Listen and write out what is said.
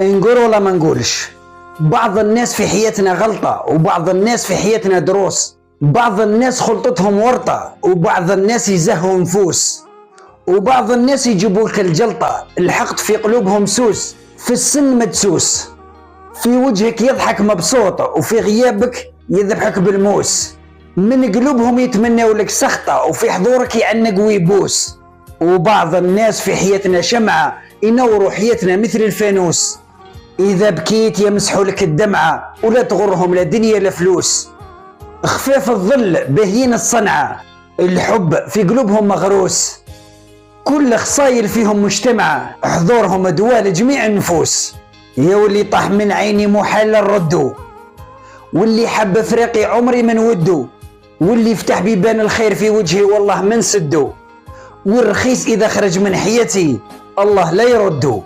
نقول ولا ما نقولش؟ بعض الناس في حياتنا غلطة، وبعض الناس في حياتنا دروس. بعض الناس خلطتهم ورطة، وبعض الناس يزهوا نفوس، وبعض الناس يجيبوك الجلطة. الحقد في قلوبهم سوس، في السن مدسوس، في وجهك يضحك مبسوط، وفي غيابك يذبحك بالموس. من قلوبهم يتمنوا لك سخطة، وفي حضورك يعنق ويبوس. وبعض الناس في حياتنا شمعة، ينوروا حياتنا مثل الفانوس. إذا بكيت يمسحوا لك الدمعة، ولا تغرهم لا دنيا لا فلوس. خفاف الظل باهيين الصنعة، الحب في قلوبهم مغروس. كل خصايل فيهم مجتمعة، حضورهم دواء لجميع النفوس. يا واللي طاح من عيني محال نردو، واللي حب فريقي عمري من ودو، واللي فتح بيبان الخير في وجهي والله من سدو، والرخيص إذا خرج من حياتي الله لا يردو.